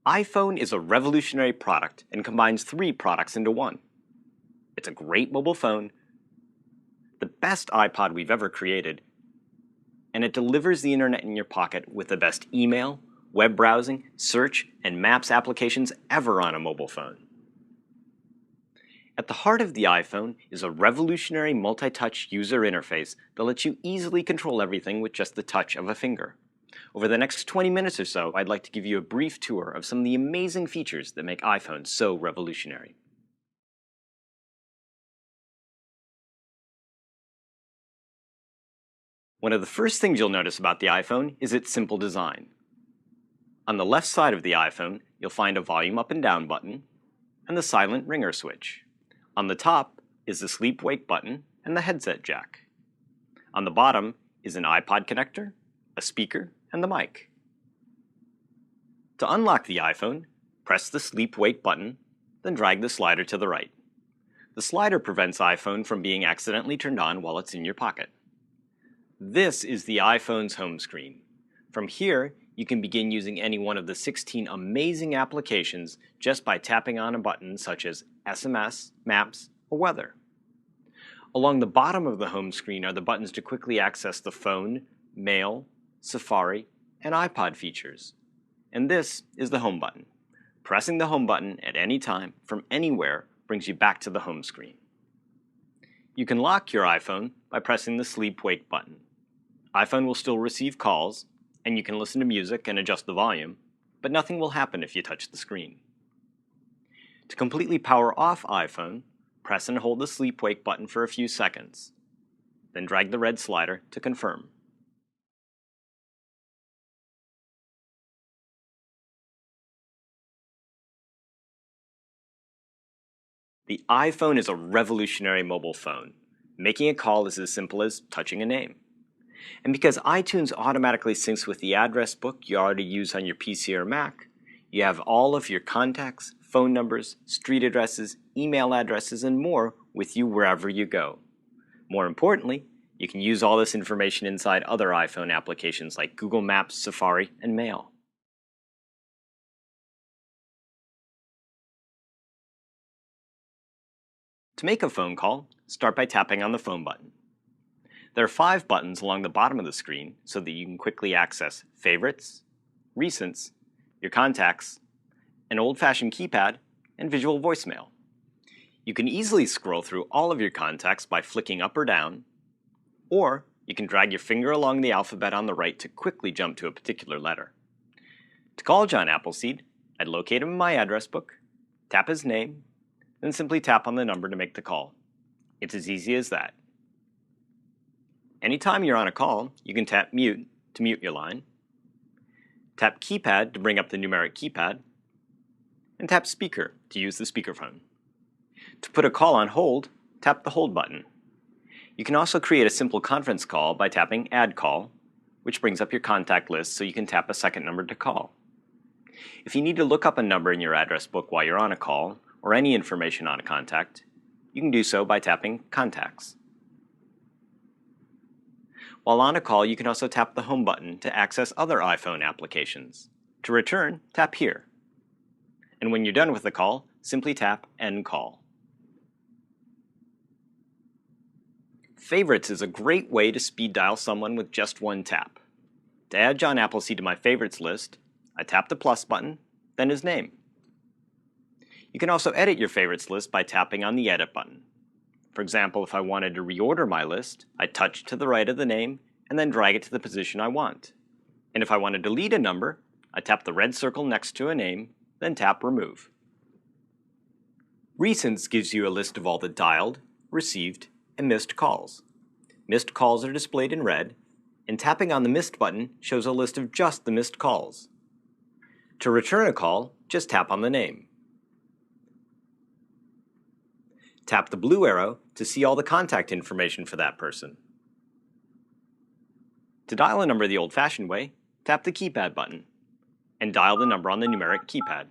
iPhone is a revolutionary product and combines three products into one. It's a great mobile phone, the best iPod we've ever created, and it delivers the internet in your pocket with the best email, web browsing, search, and maps applications ever on a mobile phone. At the heart of the iPhone is a revolutionary multi-touch user interface that lets you easily control everything with just the touch of a finger. Over the next 20 minutes or so, I'd like to give you a brief tour of some of the amazing features that make iPhone so revolutionary. One of the first things you'll notice about the iPhone is its simple design. On the left side of the iPhone, you'll find a volume up and down button and the silent ringer switch. On the top is the sleep-wake button and the headset jack. On the bottom is an iPod connector, a speaker, and the mic. To unlock the iPhone, press the sleep-wake button, then drag the slider to the right. The slider prevents iPhone from being accidentally turned on while it's in your pocket. This is the iPhone's home screen. From here, you can begin using any one of the 16 amazing applications just by tapping on a button such as SMS, Maps, or Weather. Along the bottom of the home screen are the buttons to quickly access the phone, mail, Safari, and iPod features. And this is the home button. Pressing the home button at any time from anywhere brings you back to the home screen. You can lock your iPhone by pressing the sleep-wake button. iPhone will still receive calls, and you can listen to music and adjust the volume, but nothing will happen if you touch the screen. To completely power off iPhone, press and hold the sleep-wake button for a few seconds. Then drag the red slider to confirm. The iPhone is a revolutionary mobile phone. Making a call is as simple as touching a name. And because iTunes automatically syncs with the address book you already use on your PC or Mac, you have all of your contacts, phone numbers, street addresses, email addresses, and more with you wherever you go. More importantly, you can use all this information inside other iPhone applications like Google Maps, Safari, and Mail. To make a phone call, start by tapping on the phone button. There are 5 buttons along the bottom of the screen so that you can quickly access Favorites, Recents, your contacts, an old-fashioned keypad, and visual voicemail. You can easily scroll through all of your contacts by flicking up or down, or you can drag your finger along the alphabet on the right to quickly jump to a particular letter. To call John Appleseed, I'd locate him in my address book, tap his name, then simply tap on the number to make the call. It's as easy as that. Anytime you're on a call, you can tap Mute to mute your line, tap Keypad to bring up the numeric keypad, and tap Speaker to use the speakerphone. To put a call on hold, tap the Hold button. You can also create a simple conference call by tapping Add Call, which brings up your contact list so you can tap a second number to call. If you need to look up a number in your address book while you're on a call, or any information on a contact, you can do so by tapping Contacts. While on a call, you can also tap the Home button to access other iPhone applications. To return, tap here. And when you're done with the call, simply tap End Call. Favorites is a great way to speed dial someone with just one tap. To add John Appleseed to my favorites list, I tap the plus button, then his name. You can also edit your favorites list by tapping on the Edit button. For example, if I wanted to reorder my list, I touch to the right of the name and then drag it to the position I want. And if I want to delete a number, I tap the red circle next to a name, then tap Remove. Recents gives you a list of all the dialed, received, and missed calls. Missed calls are displayed in red, and tapping on the Missed button shows a list of just the missed calls. To return a call, just tap on the name. Tap the blue arrow to see all the contact information for that person. To dial a number the old-fashioned way, tap the keypad button and dial the number on the numeric keypad.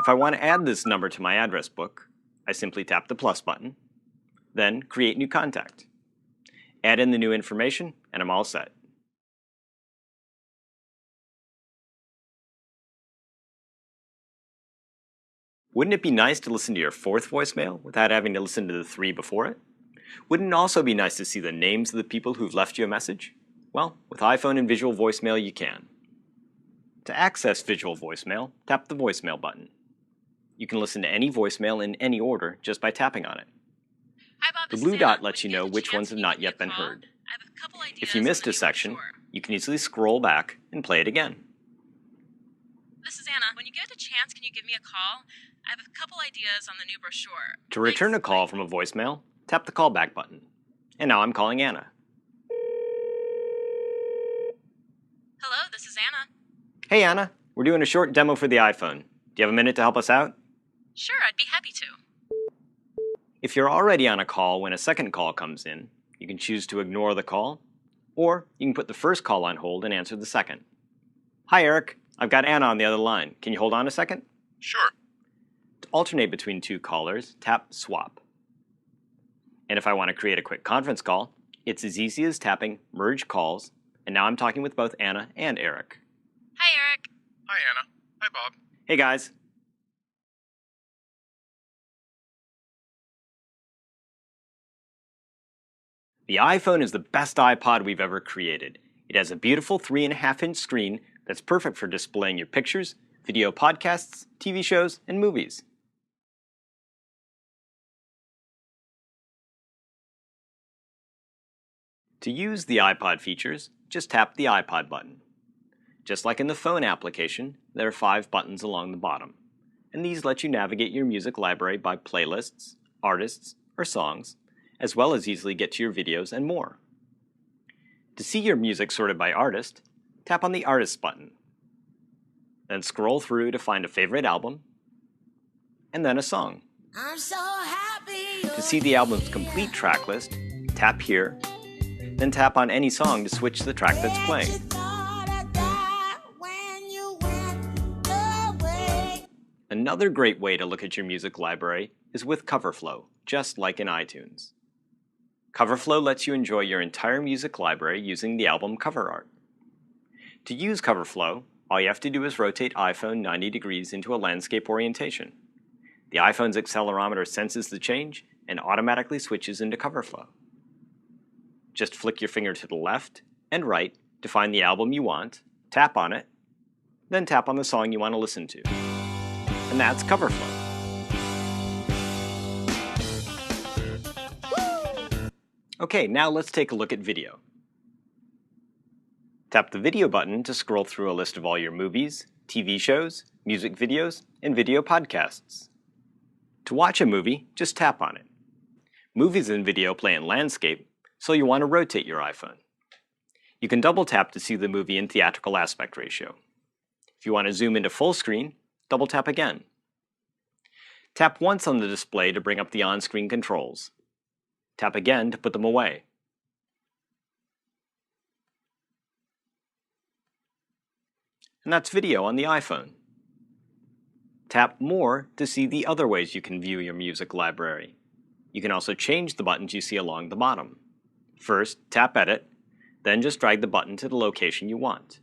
If I want to add this number to my address book, I simply tap the plus button, then Create New Contact. Add in the new information, and I'm all set. Wouldn't it be nice to listen to your fourth voicemail without having to listen to the 3 before it? Wouldn't it also be nice to see the names of the people who've left you a message? Well, with iPhone and visual voicemail, you can. To access visual voicemail, tap the voicemail button. You can listen to any voicemail in any order just by tapping on it. Hi, Bob, The blue dot lets you know which ones have not yet been heard. If you missed a section, you can easily scroll back and play it again. This is Anna. When you get a chance, can you give me a call? I have a couple ideas on the new brochure. To return a call from a voicemail, tap the callback button. And now I'm calling Anna. Hello, this is Anna. Hey Anna, we're doing a short demo for the iPhone. Do you have a minute to help us out? Sure, I'd be happy to. If you're already on a call when a second call comes in, you can choose to ignore the call, or you can put the first call on hold and answer the second. Hi Eric, I've got Anna on the other line. Can you hold on a second? Sure. To alternate between two callers, tap Swap. And if I want to create a quick conference call, it's as easy as tapping Merge Calls, and now I'm talking with both Anna and Eric. Hi, Eric. Hi, Anna. Hi, Bob. Hey guys. The iPhone is the best iPod we've ever created. It has a beautiful 3.5-inch screen that's perfect for displaying your pictures, video podcasts, TV shows, and movies. To use the iPod features, just tap the iPod button. Just like in the phone application, there are 5 buttons along the bottom, and these let you navigate your music library by playlists, artists, or songs, as well as easily get to your videos and more. To see your music sorted by artist, tap on the Artist button. Then scroll through to find a favorite album, and then a song. I'm so happy. To see the album's complete track list, tap here, then tap on any song to switch the track that's playing. Another great way to look at your music library is with CoverFlow, just like in iTunes. CoverFlow lets you enjoy your entire music library using the album cover art. To use CoverFlow, all you have to do is rotate iPhone 90 degrees into a landscape orientation. The iPhone's accelerometer senses the change and automatically switches into CoverFlow. Just flick your finger to the left and right to find the album you want, tap on it, then tap on the song you want to listen to. And that's CoverFlow. Okay, now let's take a look at video. Tap the video button to scroll through a list of all your movies, TV shows, music videos, and video podcasts. To watch a movie, just tap on it. Movies and video play in landscape, so you want to rotate your iPhone. You can double tap to see the movie in theatrical aspect ratio. If you want to zoom into full screen, double tap again. Tap once on the display to bring up the on-screen controls. Tap again to put them away. And that's video on the iPhone. Tap More to see the other ways you can view your music library. You can also change the buttons you see along the bottom. First, tap Edit, then just drag the button to the location you want.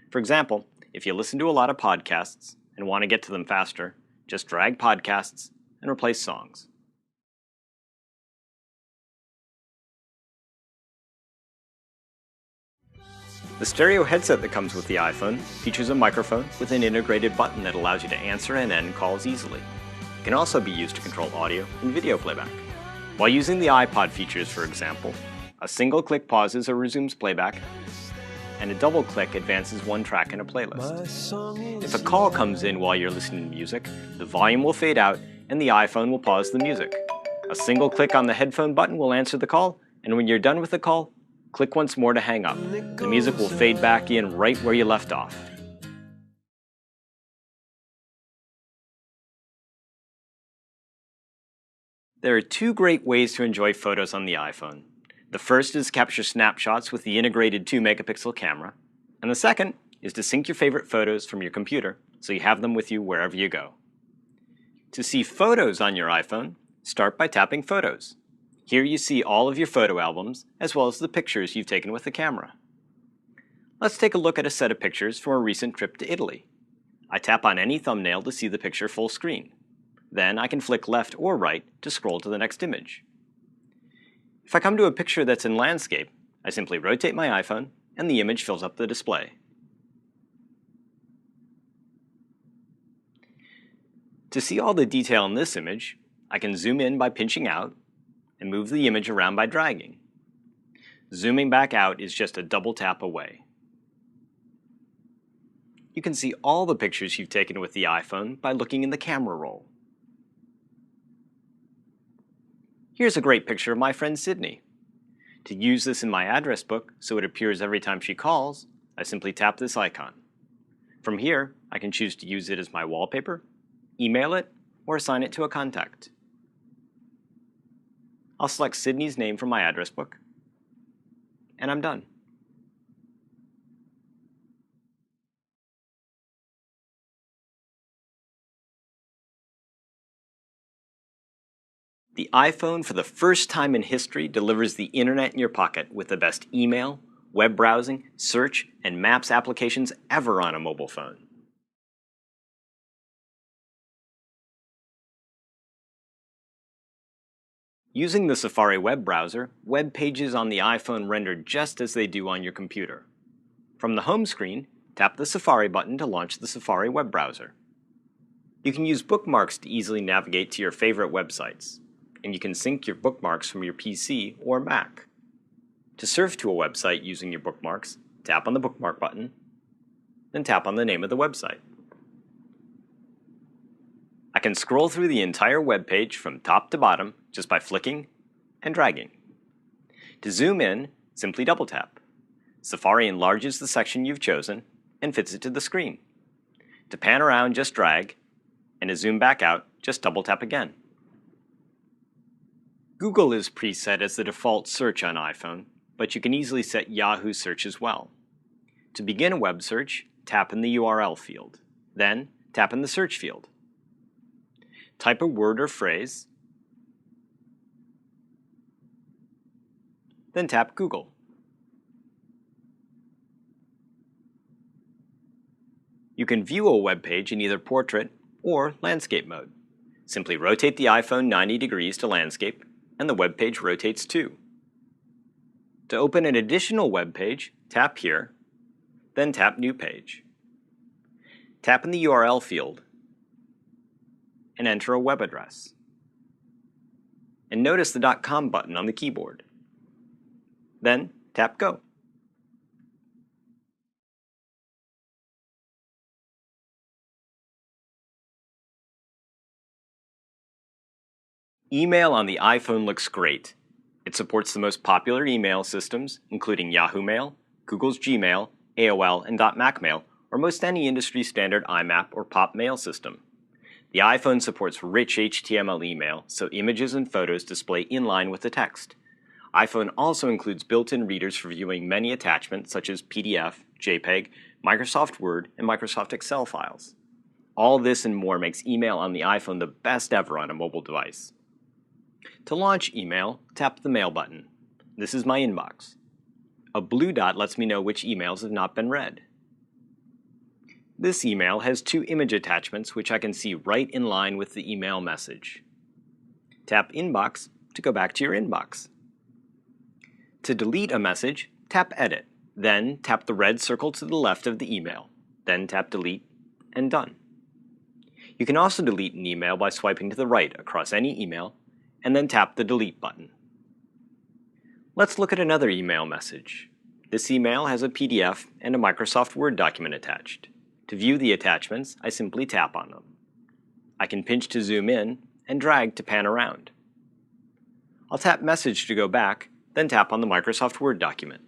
For example, if you listen to a lot of podcasts and want to get to them faster, just drag Podcasts and replace Songs. The stereo headset that comes with the iPhone features a microphone with an integrated button that allows you to answer and end calls easily. It can also be used to control audio and video playback. While using the iPod features, for example, a single click pauses or resumes playback, and a double click advances one track in a playlist. If a call comes in while you're listening to music, the volume will fade out and the iPhone will pause the music. A single click on the headphone button will answer the call, and when you're done with the call, click once more to hang up. The music will fade back in right where you left off. There are 2 great ways to enjoy photos on the iPhone. The first is to capture snapshots with the integrated 2-megapixel camera, and the second is to sync your favorite photos from your computer so you have them with you wherever you go. To see photos on your iPhone, start by tapping Photos. Here you see all of your photo albums, as well as the pictures you've taken with the camera. Let's take a look at a set of pictures from a recent trip to Italy. I tap on any thumbnail to see the picture full screen. Then I can flick left or right to scroll to the next image. If I come to a picture that's in landscape, I simply rotate my iPhone and the image fills up the display. To see all the detail in this image, I can zoom in by pinching out and move the image around by dragging. Zooming back out is just a double tap away. You can see all the pictures you've taken with the iPhone by looking in the camera roll. Here's a great picture of my friend Sydney. To use this in my address book so it appears every time she calls, I simply tap this icon. From here, I can choose to use it as my wallpaper, email it, or assign it to a contact. I'll select Sydney's name from my address book, and I'm done. The iPhone, for the first time in history, delivers the internet in your pocket with the best email, web browsing, search, and maps applications ever on a mobile phone. Using the Safari web browser, web pages on the iPhone render just as they do on your computer. From the home screen, tap the Safari button to launch the Safari web browser. You can use bookmarks to easily navigate to your favorite websites, and you can sync your bookmarks from your PC or Mac. To surf to a website using your bookmarks, tap on the bookmark button, then tap on the name of the website. I can scroll through the entire web page from top to bottom just by flicking and dragging. To zoom in, simply double tap. Safari enlarges the section you've chosen and fits it to the screen. To pan around, just drag, and to zoom back out, just double tap again. Google is preset as the default search on iPhone, but you can easily set Yahoo search as well. To begin a web search, tap in the URL field. Then, tap in the search field. Type a word or phrase, then tap Google. You can view a web page in either portrait or landscape mode. Simply rotate the iPhone 90 degrees to landscape, and the web page rotates too. To open an additional web page, tap here, then tap New Page. Tap in the URL field and enter a web address. And notice the .com button on the keyboard. Then tap Go. Email on the iPhone looks great. It supports the most popular email systems, including Yahoo Mail, Google's Gmail, AOL, and .Mac Mail, or most any industry standard IMAP or POP mail system. The iPhone supports rich HTML email, so images and photos display in line with the text. iPhone also includes built-in readers for viewing many attachments such as PDF, JPEG, Microsoft Word, and Microsoft Excel files. All this and more makes email on the iPhone the best ever on a mobile device. To launch email, tap the Mail button. This is my inbox. A blue dot lets me know which emails have not been read. This email has 2 image attachments which I can see right in line with the email message. Tap Inbox to go back to your inbox. To delete a message, tap Edit. Then tap the red circle to the left of the email. Then tap Delete, and done. You can also delete an email by swiping to the right across any email, and then tap the Delete button. Let's look at another email message. This email has a PDF and a Microsoft Word document attached. To view the attachments, I simply tap on them. I can pinch to zoom in and drag to pan around. I'll tap Message to go back, then tap on the Microsoft Word document.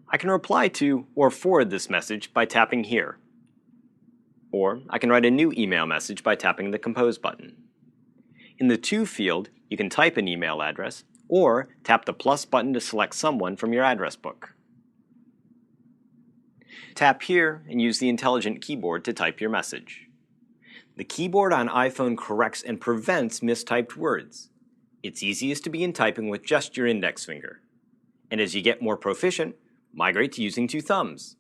I can reply to or forward this message by tapping here. Or I can write a new email message by tapping the Compose button. In the To field, you can type an email address, or tap the plus button to select someone from your address book. Tap here and use the intelligent keyboard to type your message. The keyboard on iPhone corrects and prevents mistyped words. It's easiest to begin typing with just your index finger. And as you get more proficient, migrate to using 2 thumbs.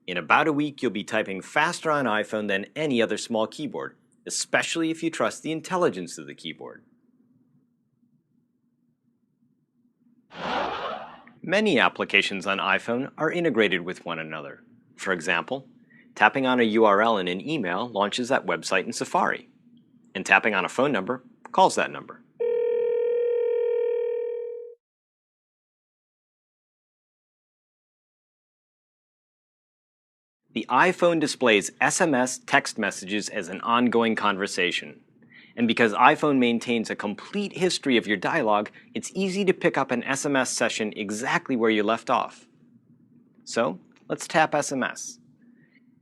In about a week, you'll be typing faster on iPhone than any other small keyboard, especially if you trust the intelligence of the keyboard. Many applications on iPhone are integrated with one another. For example, tapping on a URL in an email launches that website in Safari, and tapping on a phone number calls that number. The iPhone displays SMS text messages as an ongoing conversation. And because iPhone maintains a complete history of your dialogue, it's easy to pick up an SMS session exactly where you left off. So, let's tap SMS.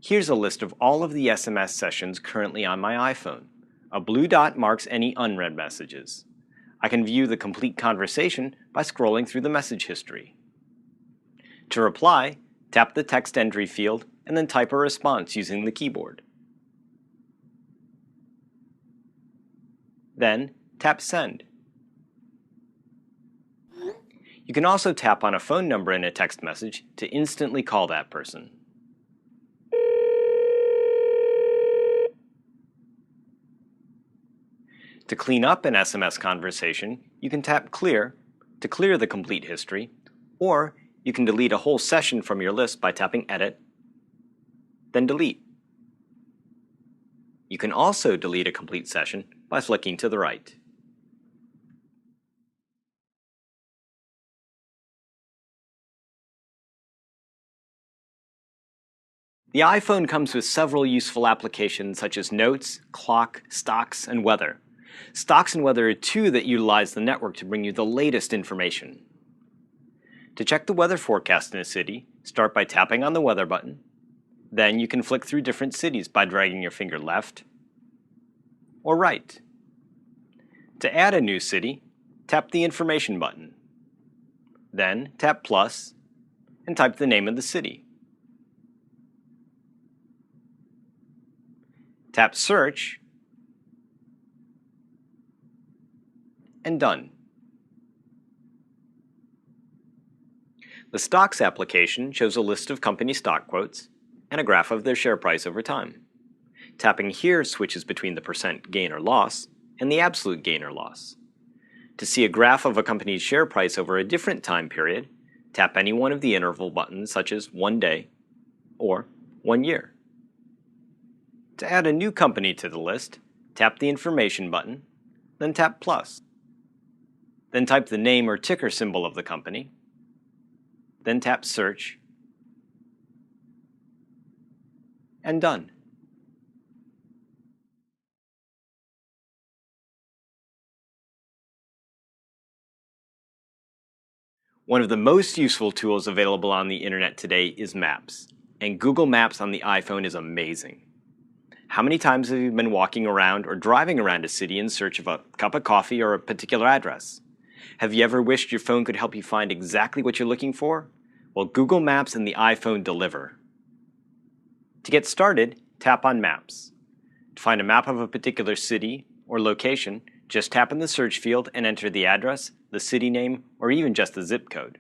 Here's a list of all of the SMS sessions currently on my iPhone. A blue dot marks any unread messages. I can view the complete conversation by scrolling through the message history. To reply, tap the text entry field and then type a response using the keyboard. Then, tap Send. You can also tap on a phone number in a text message to instantly call that person. To clean up an SMS conversation, you can tap Clear to clear the complete history, or you can delete a whole session from your list by tapping Edit, then Delete. You can also delete a complete session by flicking to the right. The iPhone comes with several useful applications such as Notes, Clock, Stocks, and Weather. Stocks and Weather are two that utilize the network to bring you the latest information. To check the weather forecast in a city, start by tapping on the Weather button. Then you can flick through different cities by dragging your finger left or right. To add a new city, tap the Information button. Then tap Plus and type the name of the city. Tap Search and Done. The Stocks application shows a list of company stock quotes and a graph of their share price over time. Tapping here switches between the percent gain or loss and the absolute gain or loss. To see a graph of a company's share price over a different time period, tap any one of the interval buttons such as 1 day or 1 year. To add a new company to the list, tap the Information button, then tap Plus. Then type the name or ticker symbol of the company, then tap Search, and Done. One of the most useful tools available on the internet today is Maps, and Google Maps on the iPhone is amazing. How many times have you been walking around or driving around a city in search of a cup of coffee or a particular address? Have you ever wished your phone could help you find exactly what you're looking for? Well, Google Maps and the iPhone deliver. To get started, tap on Maps. To find a map of a particular city or location, just tap in the search field and enter the address, the city name, or even just the zip code.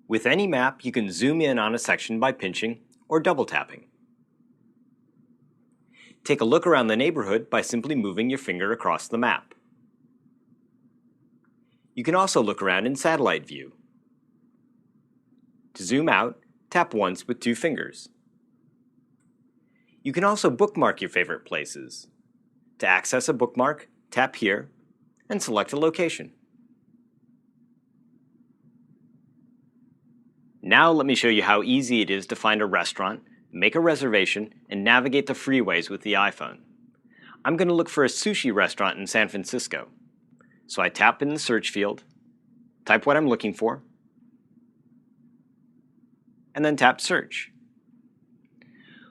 With any map, you can zoom in on a section by pinching or double tapping. Take a look around the neighborhood by simply moving your finger across the map. You can also look around in satellite view. To zoom out, tap once with 2 fingers. You can also bookmark your favorite places. To access a bookmark, tap here and select a location. Now let me show you how easy it is to find a restaurant, make a reservation, and navigate the freeways with the iPhone. I'm going to look for a sushi restaurant in San Francisco. So I tap in the search field, type what I'm looking for, and then tap Search.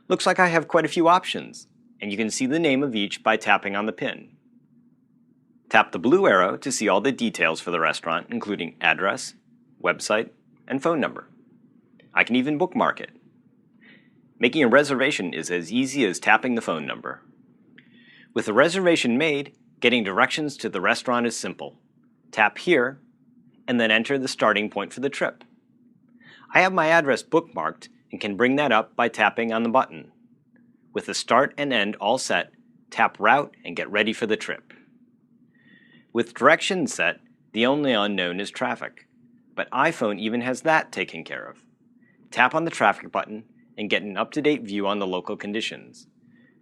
Looks like I have quite a few options, and you can see the name of each by tapping on the pin. Tap the blue arrow to see all the details for the restaurant, including address, website, and phone number. I can even bookmark it. Making a reservation is as easy as tapping the phone number. With the reservation made, getting directions to the restaurant is simple. Tap here, and then enter the starting point for the trip. I have my address bookmarked and can bring that up by tapping on the button. With the start and end all set, tap Route and get ready for the trip. With directions set, the only unknown is traffic, but iPhone even has that taken care of. Tap on the traffic button and get an up-to-date view on the local conditions.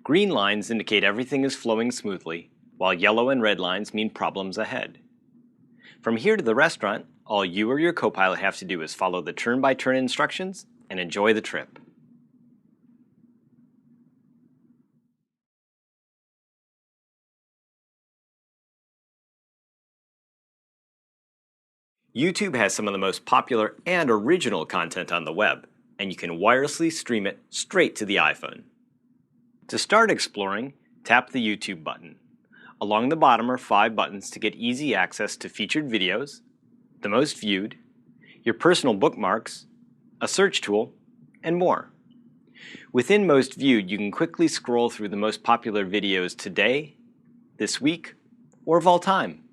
Green lines indicate everything is flowing smoothly, while yellow and red lines mean problems ahead. From here to the restaurant, all you or your co-pilot have to do is follow the turn-by-turn instructions and enjoy the trip. YouTube has some of the most popular and original content on the web, and you can wirelessly stream it straight to the iPhone. To start exploring, tap the YouTube button. Along the bottom are 5 buttons to get easy access to featured videos, the most viewed, your personal bookmarks, a search tool, and more. Within most viewed, you can quickly scroll through the most popular videos today, this week, or of all time.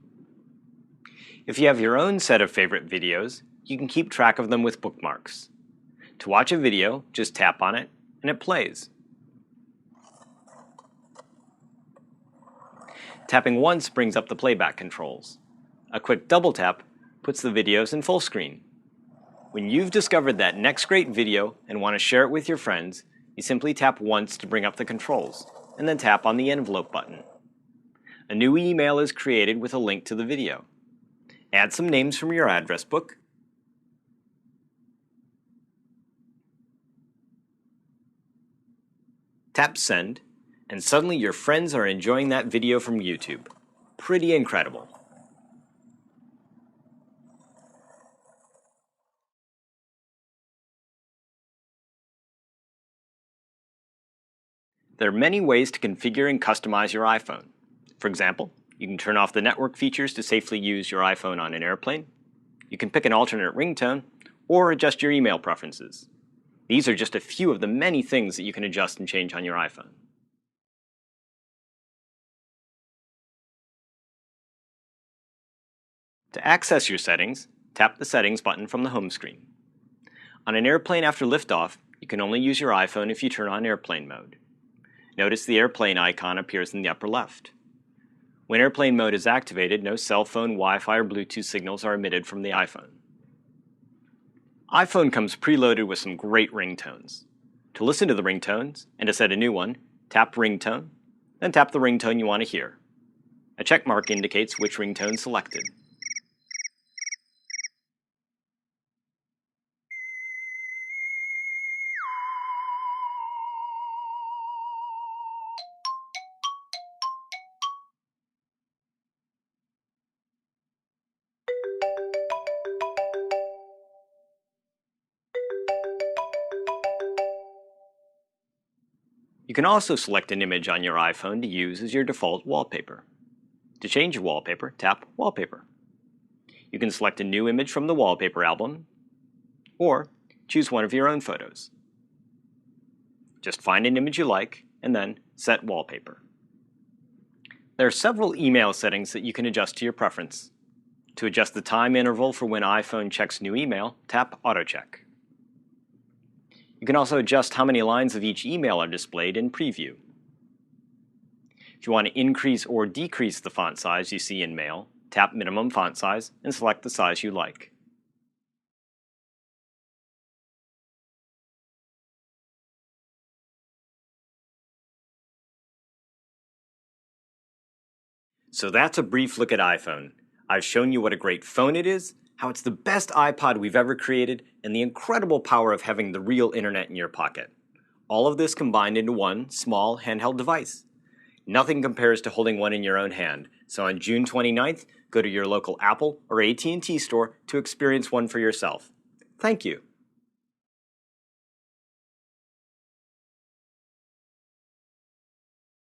If you have your own set of favorite videos, you can keep track of them with bookmarks. To watch a video, just tap on it, and it plays. Tapping once brings up the playback controls. A quick double tap puts the videos in full screen. When you've discovered that next great video and want to share it with your friends, you simply tap once to bring up the controls, and then tap on the envelope button. A new email is created with a link to the video. Add some names from your address book. Tap send, and suddenly your friends are enjoying that video from YouTube. Pretty incredible. There are many ways to configure and customize your iPhone. For example, you can turn off the network features to safely use your iPhone on an airplane. You can pick an alternate ringtone or adjust your email preferences. These are just a few of the many things that you can adjust and change on your iPhone. To access your settings, tap the Settings button from the home screen. On an airplane after liftoff, you can only use your iPhone if you turn on airplane mode. Notice the airplane icon appears in the upper left. When airplane mode is activated, no cell phone, Wi-Fi, or Bluetooth signals are emitted from the iPhone. iPhone comes preloaded with some great ringtones. To listen to the ringtones and to set a new one, tap Ringtone, then tap the ringtone you want to hear. A check mark indicates which ringtone selected. You can also select an image on your iPhone to use as your default wallpaper. To change your wallpaper, tap Wallpaper. You can select a new image from the wallpaper album, or choose one of your own photos. Just find an image you like, and then set wallpaper. There are several email settings that you can adjust to your preference. To adjust the time interval for when iPhone checks new email, tap AutoCheck. You can also adjust how many lines of each email are displayed in Preview. If you want to increase or decrease the font size you see in Mail, tap Minimum Font Size and select the size you like. So that's a brief look at iPhone. I've shown you what a great phone it is, how it's the best iPod we've ever created, and the incredible power of having the real internet in your pocket. All of this combined into one small handheld device. Nothing compares to holding one in your own hand, so on June 29th, go to your local Apple or AT&T store to experience one for yourself. Thank you.